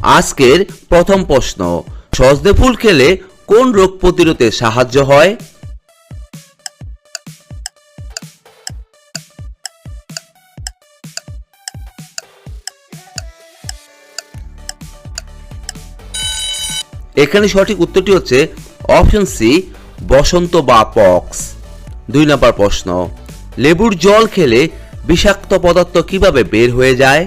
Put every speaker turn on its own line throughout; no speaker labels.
আজকের প্রথম প্রশ্ন, সজনে ফুল খেলে কোন রোগ প্রতিরোধে সাহায্য হয়? এখানে সঠিক উত্তরটি হচ্ছে অপশন সি, বসন্ত বা পক্স। 2 নম্বর প্রশ্ন, লেবুর জল খেলে বিষাক্ত পদার্থ কিভাবে বের হয়ে যায়?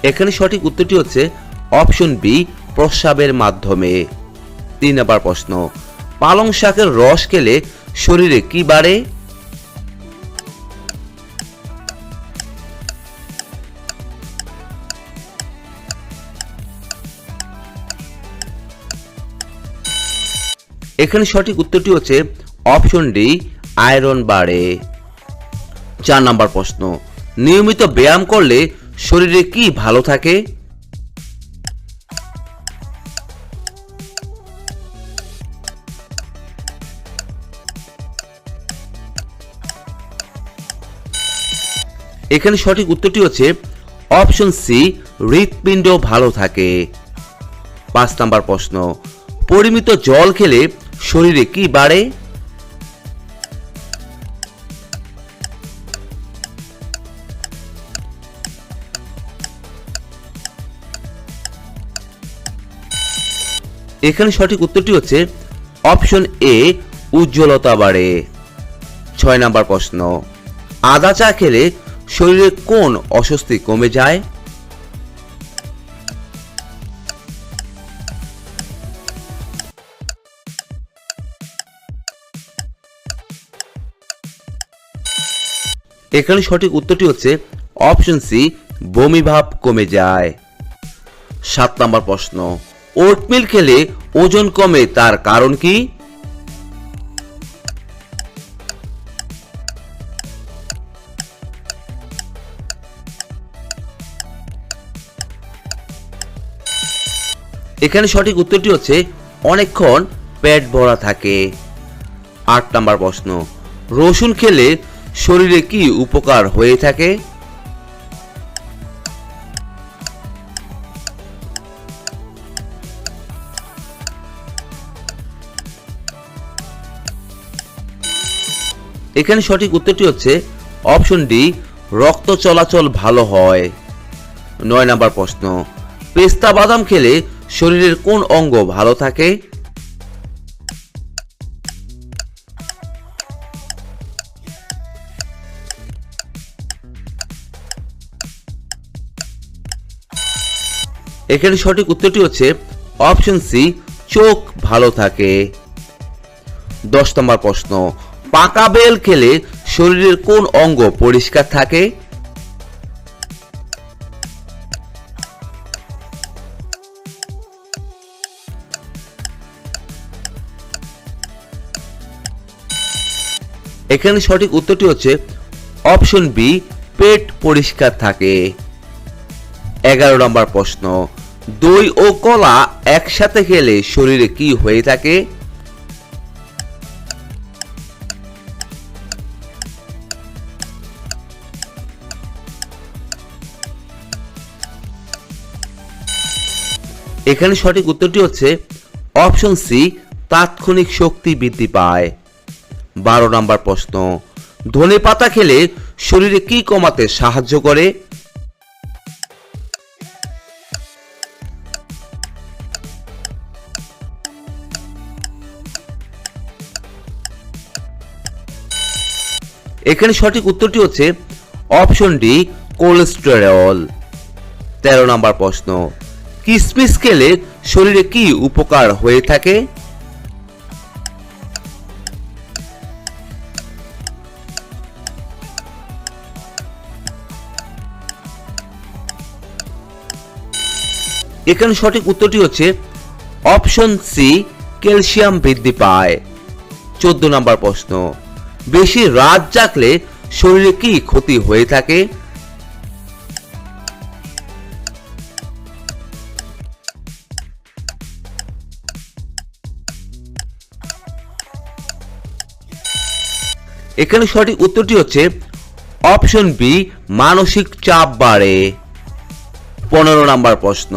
এখানে সঠিক উত্তরটি হচ্ছে অপশন বি, প্রস্রাবের মাধ্যমে। 3 নম্বর প্রশ্ন, পালং শাকের রস খেলে শরীরে কি বাড়ে? এখানে সঠিক উত্তরটি হচ্ছে অপশন ডি, আয়রন বাড়ে। 4 নম্বর প্রশ্ন, নিয়মিত ব্যায়াম করলে শরীরে কি ভালো থাকে? এখানে সঠিক উত্তরটি হচ্ছে অপশন সি, হৃৎপিণ্ড ভালো থাকে। 5 নম্বর প্রশ্ন, পরিমিত জল খেলে শরীরে কি বাড়ে? এখানে সঠিক উত্তরটি হচ্ছে অপশন এ, উজ্জ্বলতা বাড়ে। 6 নম্বর প্রশ্ন, আদা চা খেলে শরীরে কোন অস্বস্তি কমে যায়? এখানে সঠিক উত্তরটি হচ্ছে অপশন সি, বমি ভাব কমে যায়। 7 নম্বর প্রশ্ন, ওটমিল খেলে ওজন কমে তার কারণ কি? এখানে সঠিক উত্তরটি হচ্ছে অনেকক্ষণ পেট ভরা থাকে। 8 নম্বর প্রশ্ন, রসুন খেলে শরীরে কি উপকার হয়ে থাকে? এখানে সঠিক উত্তরটি হচ্ছে অপশন ডি, রক্ত চলাচল ভালো হয়। 9 নম্বর প্রশ্ন, পেস্তা বাদাম খেলে শরীরের কোন অঙ্গ ভালো থাকে? এখানে সঠিক উত্তরটি হচ্ছে অপশন সি, চোখ ভালো থাকে। 10 নম্বর প্রশ্ন, পাকা বেল খেলে শরীরের কোন অঙ্গ পরিষ্কার থাকে? এখানে সঠিক উত্তরটি হচ্ছে অপশন বি, পেট পরিষ্কার থাকে। 11 নম্বর প্রশ্ন, দই ও কলা একসাথে খেলে শরীরে কি হয়ে থাকে? এখানে সঠিক উত্তরটি হচ্ছে অপশন সি, তাৎক্ষণিক শক্তি বৃদ্ধি পায়। 12 নম্বর প্রশ্ন, ধনে পাতা খেলে শরীরে কি কমাতে সাহায্য করে? এখানে সঠিক উত্তরটি হচ্ছে অপশন ডি, কোলেস্টেরল। 13 নম্বর প্রশ্ন, কিশমিশ খেলে শরীরে কি উপকার হয়ে থাকে? এখানে সঠিক উত্তরটি হচ্ছে অপশন সি, ক্যালসিয়াম বৃদ্ধি পায়। 14 নম্বর প্রশ্ন, বেশি রাত জাগলে শরীরে কি ক্ষতি হয়ে থাকে? এখানে সঠিক উত্তরটি হচ্ছে অপশন বি, মানসিক চাপ বাড়ে। 15 নম্বর প্রশ্ন,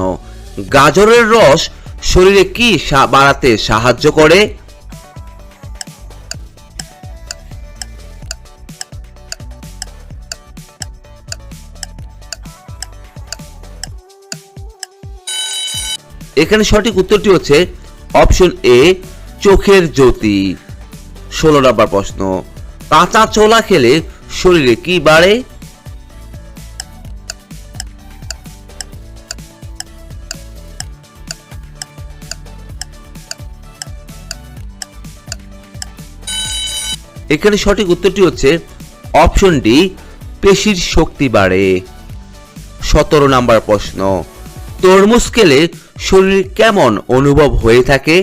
গাজরের রস শরীরে কি বাড়াতে সাহায্য করে? এখানে সঠিক উত্তরটি হচ্ছে অপশন এ, চোখের জ্যোতি। 16 নম্বর প্রশ্ন, কাঁচা ছোলা খেলে শরীরে কি বাড়ে? এখানে সঠিক উত্তরটি হচ্ছে অপশন ডি, পেশির শক্তি বাড়ে। 17 নম্বর প্রশ্ন, তরমুজ খেলে শরীর কেমন অনুভব হয়ে থাকে?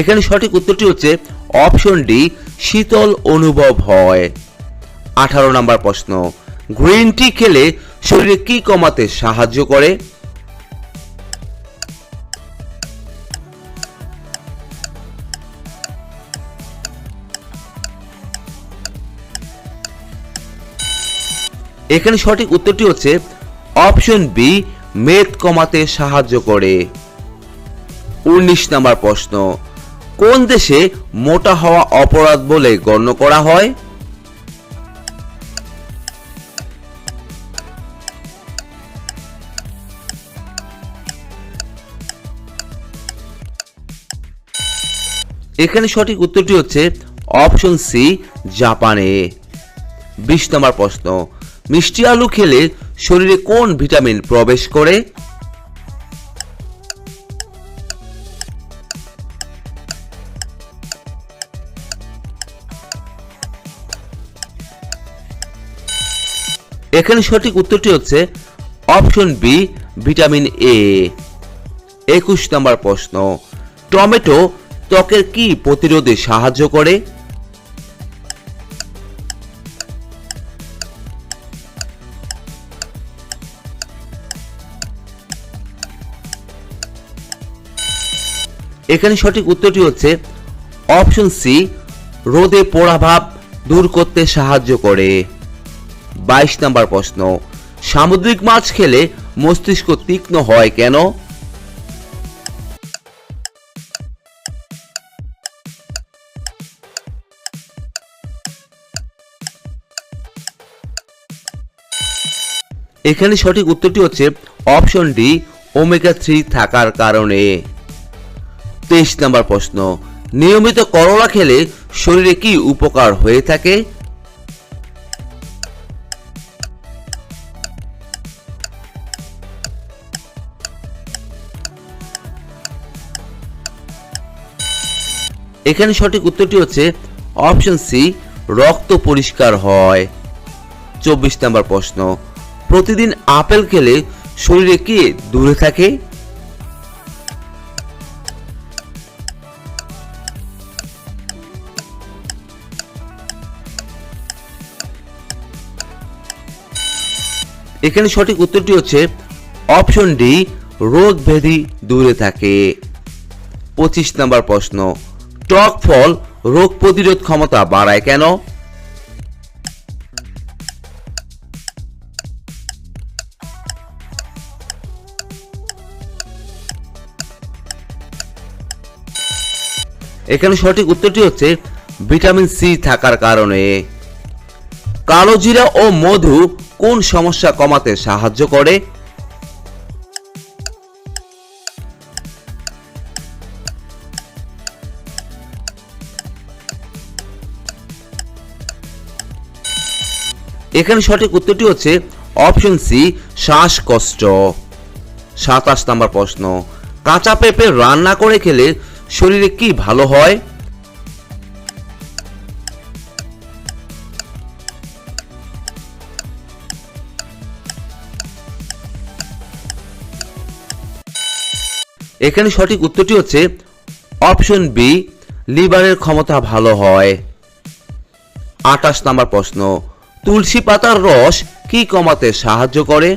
এখানে সঠিক উত্তরটি হচ্ছে অপশন ডি, শীতল অনুভব হয়। 18 নম্বর প্রশ্ন, গ্রিন টি খেলে শরীরে কি কমাতে সাহায্য করে? এখানে সঠিক উত্তরটি হচ্ছে অপশন বি, মেদ কমাতে সাহায্য করে। 19 নম্বর প্রশ্ন, কোন দেশে মোটা হওয়া অপরাধ বলে গণ্য করা হয়? এখানে সঠিক উত্তরটি হচ্ছে অপশন সি, জাপানে। 20 নম্বর প্রশ্ন, মিষ্টি আলু খেলে শরীরে কোন ভিটামিন প্রবেশ করে? এখানে সঠিক উত্তরটি হচ্ছে অপশন বি, ভিটামিন এ। 21 নম্বর প্রশ্ন, টমেটো ত্বকের কি প্রতিরোধে সাহায্য করে? এখানে সঠিক উত্তরটি হচ্ছে অপশন সি, রোদে পোড়া ভাব দূর করতে সাহায্য করে। 22 নম্বর প্রশ্ন, সামুদ্রিক মাছ খেলে মস্তিষ্ক তীক্ষ্ণ হয় কেন? এখানে সঠিক উত্তরটি হচ্ছে অপশন ডি, ওমেগা 3 থাকার কারণে। 23 নম্বর প্রশ্ন, নিয়মিত করলা খেলে শরীরে কি উপকার হয়ে থাকে? এখানে সঠিক উত্তরটি হচ্ছে অপশন সি, রক্ত পরিষ্কার হয়। 24 নম্বর প্রশ্ন, প্রতিদিন আপেল খেলে শরীরে কি দূরে থাকে? এখানে সঠিক উত্তরটি হচ্ছে অপশন ডি, রোগ ব্যাধি দূরে থাকে। 25 নম্বর প্রশ্ন, টক ফল রোগ প্রতিরোধ ক্ষমতা বাড়ায় কেন? এখানে সঠিক উত্তরটি হচ্ছে ভিটামিন সি থাকার কারণে। কালো জিরা ও মধু কোন সমস্যা কমাতে সাহায্য করে? এখানে সঠিক উত্তরটি হচ্ছে অপশন সি, শ্বাসকষ্ট। 27 নম্বর প্রশ্ন, কাঁচা পেঁপে রান্না করে খেলে শরীরে কি ভালো হয়? এখানে সঠিক উত্তরটি হচ্ছে অপশন বি, লিভারের ক্ষমতা ভালো হয়। 28 নম্বর প্রশ্ন, তুলসী পাতার রস কি কমাতে সাহায্য করে?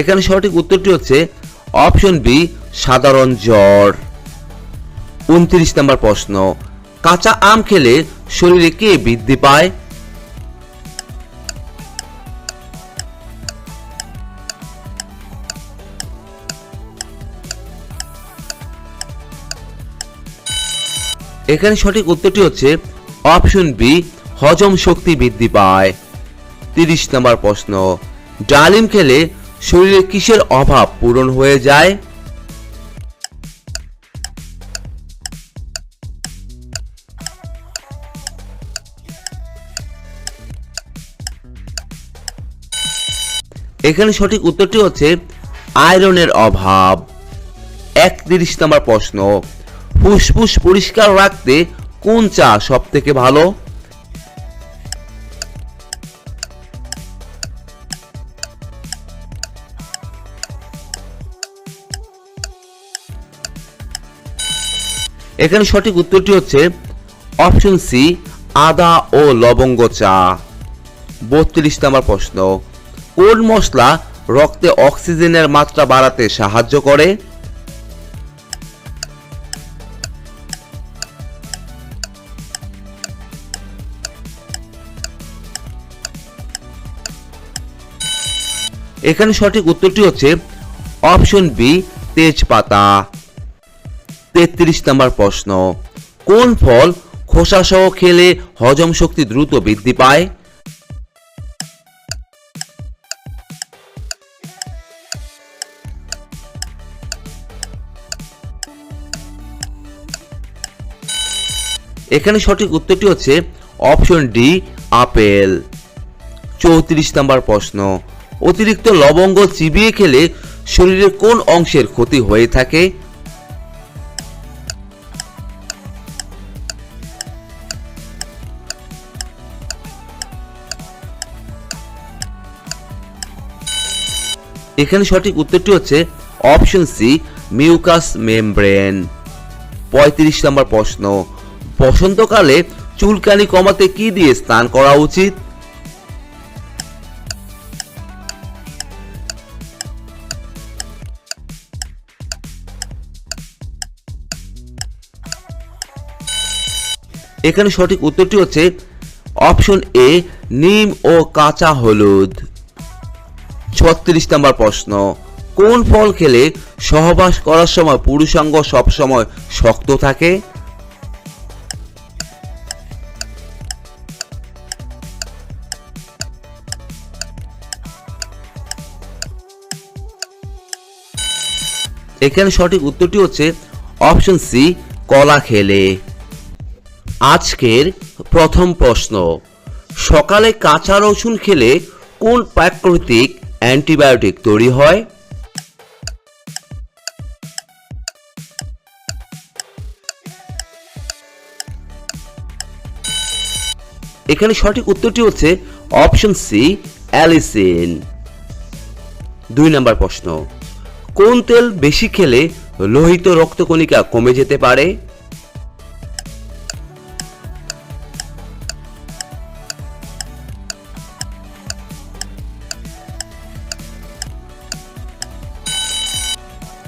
এখানে সঠিক উত্তরটি হচ্ছে অপশন বি, সাধারণ জ্বর। 29 নম্বর প্রশ্ন, কাঁচা আম খেলে শরীরে কে বৃদ্ধি পায়? এখানে সঠিক উত্তরটি হচ্ছে অপশন বি, হজম শক্তি বৃদ্ধি পায়। 30 নম্বর প্রশ্ন, ডালিম খেলে শরীরে কিসের অভাব পূরণ হয়ে যায়? এখানে সঠিক উত্তরটি হচ্ছে আয়রনের অভাব। 31 নম্বর প্রশ্ন, ফুসফুস পরিষ্কার রাখতে কোন চা সবথেকে ভালো? এখানে সঠিক উত্তরটি হচ্ছে অপশন সি, আদা ও লবঙ্গ চা। 32 নম্বর প্রশ্ন, কোন মশলা রক্তে অক্সিজেনের মাত্রা বাড়াতে সাহায্য করে? এখানে সঠিক উত্তরটি হচ্ছে অপশন বি, তেজপাতা। 33 নম্বর প্রশ্ন, কোন ফল খোসা সহ খেলে হজম শক্তি দ্রুত বৃদ্ধি পায়? এখানে সঠিক উত্তরটি হচ্ছে অপশন ডি, আপেল। 34 নম্বর প্রশ্ন, অতিরিক্ত লবঙ্গ চিবিয়ে খেলে শরীরের কোন অংশের ক্ষতি হয়ে থাকে? এখানে সঠিক উত্তরটি হচ্ছে অপশন সি, মিউকাস মেমব্রেন। 35 নম্বর প্রশ্ন, বসন্তকালে চুলকানি কমাতে কি দিয়ে স্নান করা উচিত? এখানে সঠিক উত্তরটি হচ্ছে অপশন এ, নিম ও কাঁচা হলুদ। 36 নম্বর প্রশ্ন, কোন ফল খেলে সহবাস করার সময় পুরুষাঙ্গ সবসময় শক্ত থাকে? এখানে সঠিক উত্তরটি হচ্ছে অপশন সি, কলা খেলে। আজকের প্রথম প্রশ্ন, সকালে কাঁচা রসুন খেলে কোন প্রাকৃতিক অ্যান্টিবায়োটিক তৈরি হয়? এখানে সঠিক উত্তরটি হচ্ছে অপশন সি, অ্যালিসিন। 2 নম্বর প্রশ্ন, কোন তেল বেশি খেলে লোহিত রক্তকণিকা কমে যেতে পারে?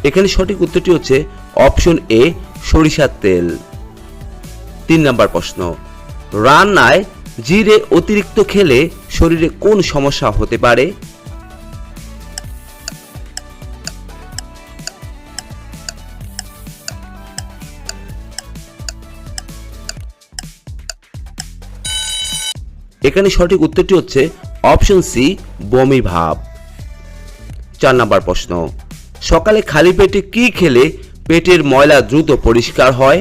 এখানে সঠিক উত্তরটি হচ্ছে অপশন এ, সরিষার তেল। 3 নম্বর প্রশ্ন, রান্নায় জিরে অতিরিক্ত খেলে শরীরে কোন সমস্যা হতে পারে? এখানে সঠিক উত্তরটি হচ্ছে অপশন সি, বমি ভাব। 4 নম্বর প্রশ্ন, সকালে খালি পেটে কি খেলে পেটের ময়লা দ্রুত পরিষ্কার হয়?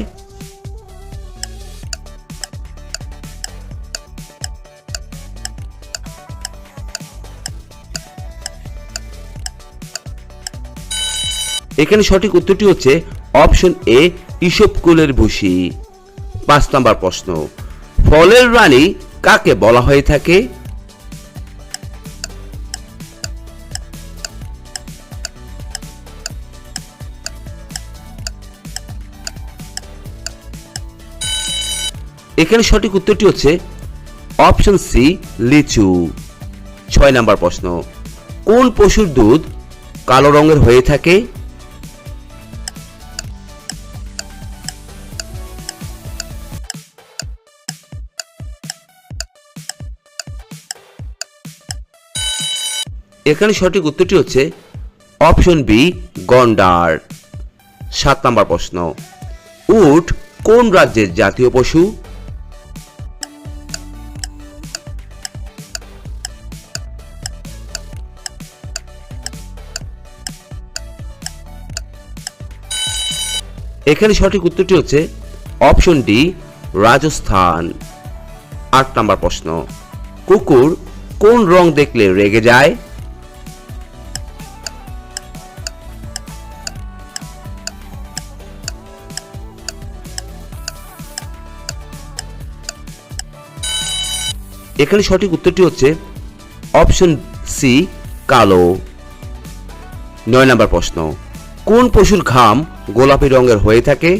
এখানে সঠিক উত্তরটি হচ্ছে অপশন এ, ইসবগুলের ভুসি। 5 নম্বর প্রশ্ন, ফলের রানী কাকে বলা হয়ে থাকে? এখানে সঠিক উত্তরটি হচ্ছে অপশন সি লিচু। 6 নাম্বার প্রশ্ন, কোন পশুর দুধ কালো রঙের হয়ে থাকে? এখানে সঠিক উত্তরটি হচ্ছে অপশন বি গন্ডার। 7 নাম্বার প্রশ্ন, উট কোন রাজ্যের জাতীয় পশু? এখানে সঠিক উত্তরটি হচ্ছে অপশন ডি রাজস্থান। 8 নাম্বার প্রশ্ন, কুকুর কোন রং দেখলে রেগে যায়? এখানে সঠিক উত্তরটি হচ্ছে অপশন সি কালো। 9 নাম্বার প্রশ্ন, কোন পশুর ঘাম গোলাপি রঙের হয়ে থাকে?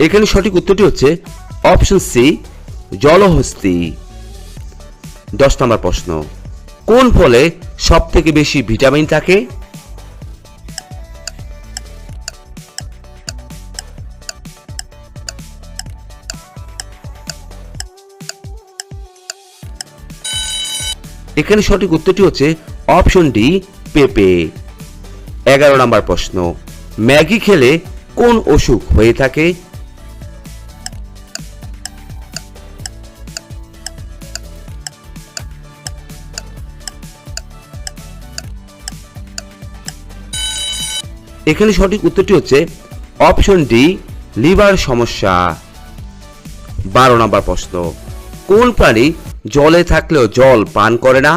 এখানে সঠিক উত্তরটি হচ্ছে অপশন সি জলহস্তী। 10 নম্বর প্রশ্ন, কোন ফলে সব থেকে বেশি ভিটামিন থাকে? এখানে সঠিক উত্তরটি হচ্ছে অপশন ডি পেঁপে। 11 নম্বর প্রশ্ন, ম্যাগি খেলে কোন অসুখ হয়ে থাকে? এখানে সঠিক উত্তরটি হচ্ছে অপশন ডি লিভার সমস্যা। 12 নম্বর প্রশ্ন, কোন প্রাণী জলে থাকলেও জল পান করে না?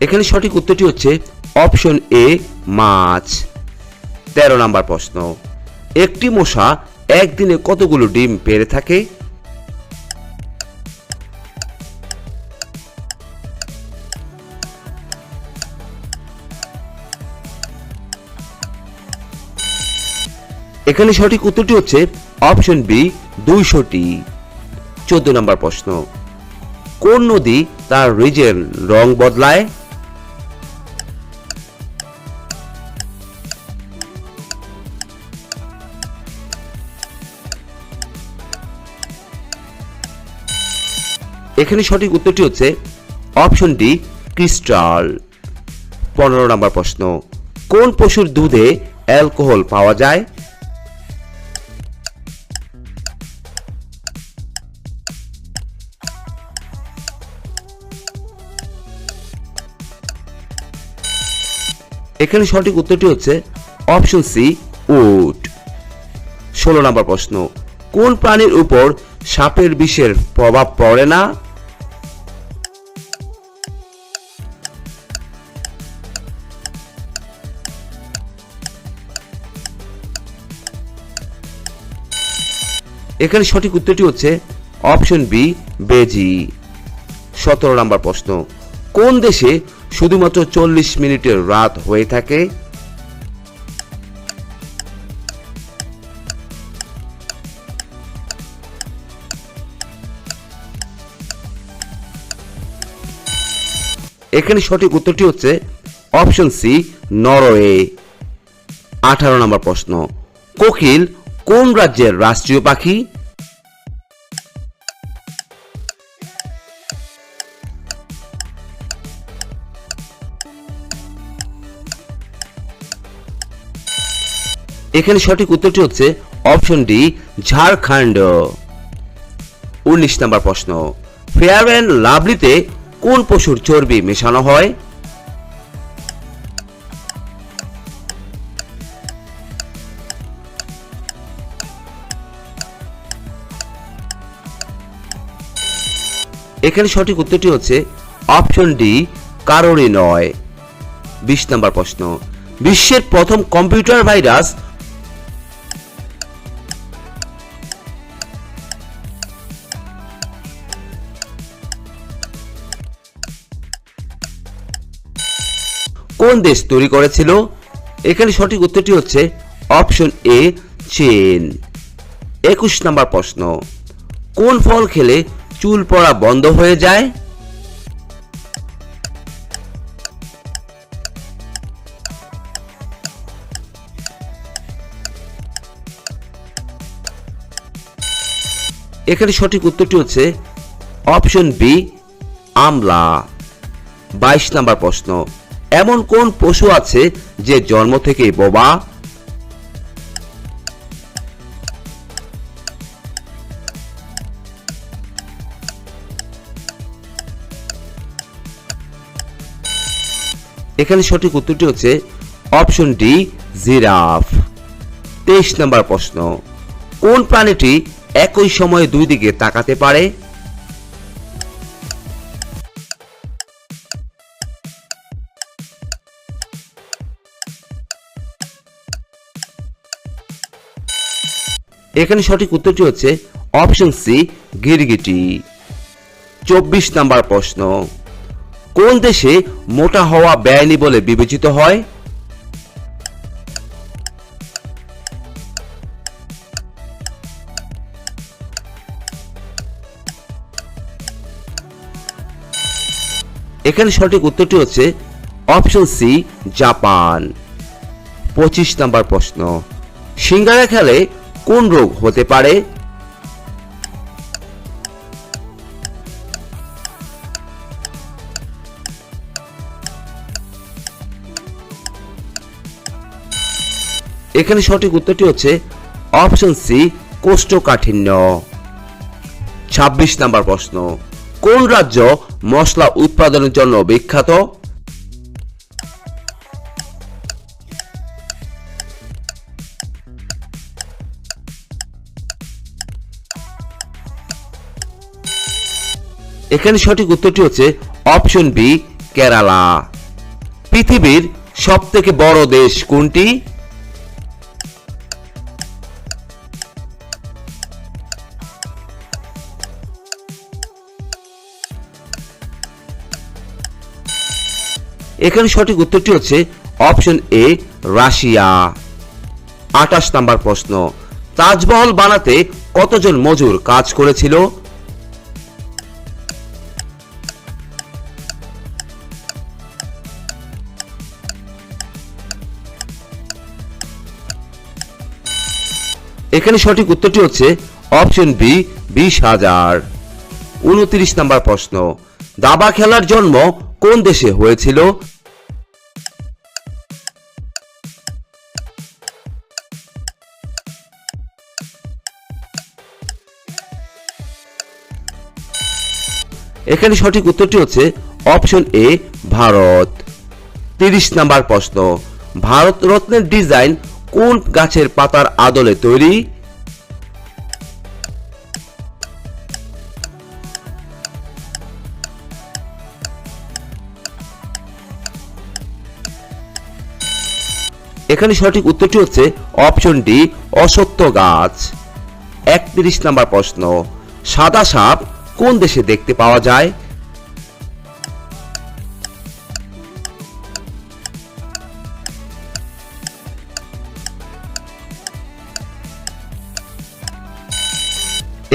এখানে সঠিক উত্তরটি হচ্ছে অপশন এ মাছ। 13 নম্বর প্রশ্ন, একটি মশা একদিনে কতগুলো ডিম পেড়ে থাকে? এখানে সঠিক উত্তরটি হচ্ছে অপশন বি 200টি। 14 নম্বর প্রশ্ন, কোন নদী তার রিজের রং বদলায়? এখানে সঠিক উত্তরটি হচ্ছে অপশন ডি ক্রিস্টাল। 15 নম্বর প্রশ্ন, কোন পশুর দুধে অ্যালকোহল পাওয়া যায়? এখানে সঠিক উত্তরটি হচ্ছে অপশন সি উট। 16 নম্বর প্রশ্ন, কোন প্রাণীর উপর সাপের বিষের প্রভাব পড়ে না? এখানে সঠিক উত্তরটি হচ্ছে অপশন বি বেজি। 17 নম্বর প্রশ্ন, কোন দেশে শুধুমাত্র 40 মিনিটের রাত হয়ে থাকে? এখানে সঠিক উত্তরটি হচ্ছে অপশন সি নরওয়ে। 18 নম্বর প্রশ্ন, কোকিল কোন রাজ্যের রাষ্ট্রীয় পাখি? এখানে সঠিক উত্তরটি হচ্ছে অপশন ডি ঝাড়খণ্ড। 19 নম্বর প্রশ্ন, ফেয়ার অ্যান্ড লাভলিতে কোন পশুর চর্বি মেশানো হয়? এখানে সঠিক উত্তরটি হচ্ছে অপশন ডি কারোরই নয়। 20 নম্বর প্রশ্ন, বিশ্বের প্রথম কম্পিউটার ভাইরাস কোন দেশ তৈরি করেছিল? এখানে সঠিক উত্তরটি হচ্ছে অপশন এ, চীন। 21 নম্বর প্রশ্ন, কোন ফল খেলে চুল পড়া বন্ধ হয়ে যায়? এখানে সঠিক উত্তরটি হচ্ছে অপশন বি, আমলা। 22 নম্বর প্রশ্ন, এমন কোন পশু আছে যে জন্ম থেকেই বোবা? এখানে সঠিক উত্তরটি হচ্ছে অপশন ডি, জিরাফ। 23 নম্বর প্রশ্ন, কোন প্রাণীটি একই সময়ে দুই দিকে তাকাতে পারে? এখানে সঠিক উত্তরটি হচ্ছে অপশন সি, গিরগিটি। 24 নম্বর প্রশ্ন, কোন দেশে মোটা হওয়া বেআইনি বলে বিবেচিত হয়? এখানে সঠিক উত্তরটি হচ্ছে অপশন সি, জাপান। 25 নম্বর প্রশ্ন, সিঙ্গারা খেলে কোন রোগ হতে পারে? এখানে সঠিক উত্তরটি হচ্ছে অপশন সি, কোষ্ঠকাঠিন্য। 26 নম্বর প্রশ্ন, কোন রাজ্য মশলা উৎপাদনের জন্য বিখ্যাত? এখানে সঠিক উত্তরটি হচ্ছে অপশন বি, কেরালা। পৃথিবীর সবথেকে বড় দেশ কোনটি? এখানে সঠিক উত্তরটি হচ্ছে অপশন এ, রাশিয়া। 28 নম্বর প্রশ্ন, তাজমহল বানাতে কতজন মজুর কাজ করেছিল? এখানে সঠিক উত্তরটি হচ্ছে অপশন বি, 20,000। 29 নম্বর প্রশ্ন, দাবা খেলার জন্ম কোন দেশে হয়েছিল? এখানে সঠিক উত্তরটি হচ্ছে অপশন এ, ভারত। 30 নম্বর প্রশ্ন, ভারত রত্নের ডিজাইন কোন গাছের পাতার আদলে তৈরি? এখানে সঠিক উত্তরটি হচ্ছে অপশন ডি, অশ্বত্থ গাছ। 31 নম্বর প্রশ্ন, সাদা সাপ কোন দেশে দেখতে পাওয়া যায়?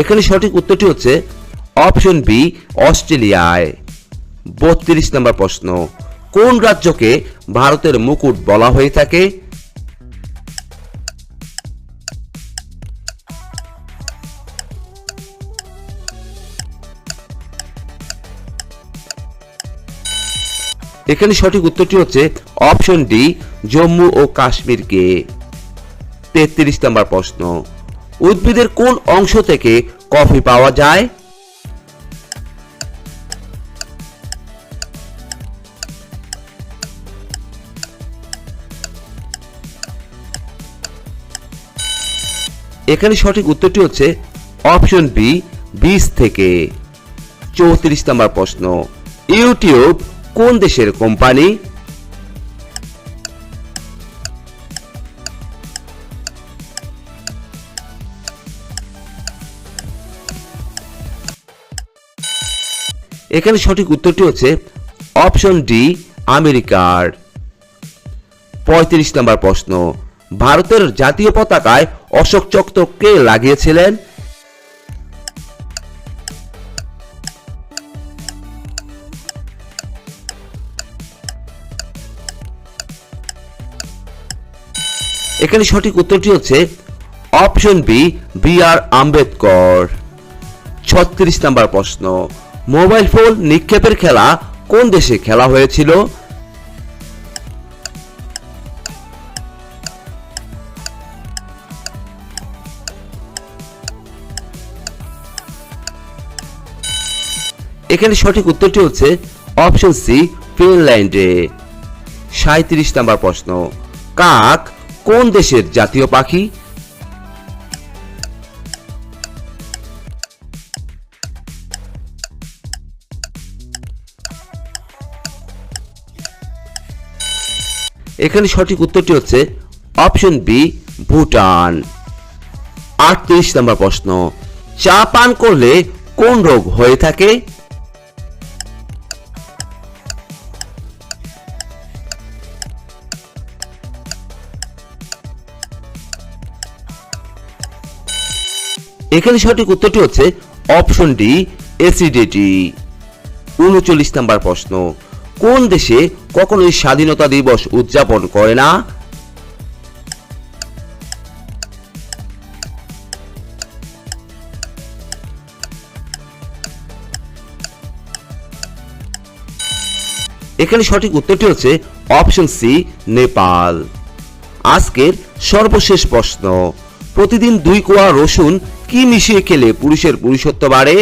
এখানে সঠিক উত্তরটি হচ্ছে অপশন বি, অস্ট্রেলিয়ায়। 32 নম্বর প্রশ্ন, কোন রাজ্যকে ভারতের মুকুট বলা হয়ে থাকে? এখানে সঠিক উত্তরটি হচ্ছে অপশন ডি, জম্মু ও কাশ্মীরকে। 33 নম্বর প্রশ্ন, উদ্ভিদের কোন অংশ থেকে কফি পাওয়া যায়? এখানে সঠিক উত্তরটি হচ্ছে অপশন বি, বীজ থেকে। 34 নম্বর প্রশ্ন, ইউটিউব কোন দেশের কোম্পানি? এখানে সঠিক উত্তরটি হচ্ছে অপশন ডি আমেরিকার। 35 নম্বর প্রশ্ন, ভারতের জাতীয় পতাকায় অশোক চক্র কে লাগিয়েছিলেন? এখানে সঠিক উত্তরটি হচ্ছে অপশন বি বি.আর. আম্বেদকর। 36 নম্বর প্রশ্ন, মোবাইল ফোন নিক্ষেপের খেলা কোন দেশে খেলা হয়েছিল? এখানে সঠিক উত্তরটি হচ্ছে অপশন সি ফিনল্যান্ডে। 37 নম্বর প্রশ্ন, কাক কোন দেশের জাতীয় পাখি? এখানে সঠিক উত্তরটি হচ্ছে অপশন বি ভুটান। 38 নম্বর প্রশ্ন, চা পান করলে কোন রোগ হয়ে থাকে? এখানে সঠিক উত্তরটি হচ্ছে অপশন ডি অ্যাসিডিটি। 39 নম্বর প্রশ্ন, কোন দেশে কখনোই স্বাধীনতা দিবস উদযাপন করে না? এখানে সঠিক উত্তরটি হচ্ছে অপশন সি নেপাল। আজকের সর্বশেষ প্রশ্ন, প্রতিদিন 2 কোয়া রসুন কি মিশিয়ে খেলে পুরুষের পুরুষত্ব বাড়ে?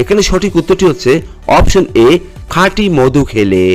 এখানে সঠিক উত্তরটি হচ্ছে অপশন এ খাঁটি মধু খেলে।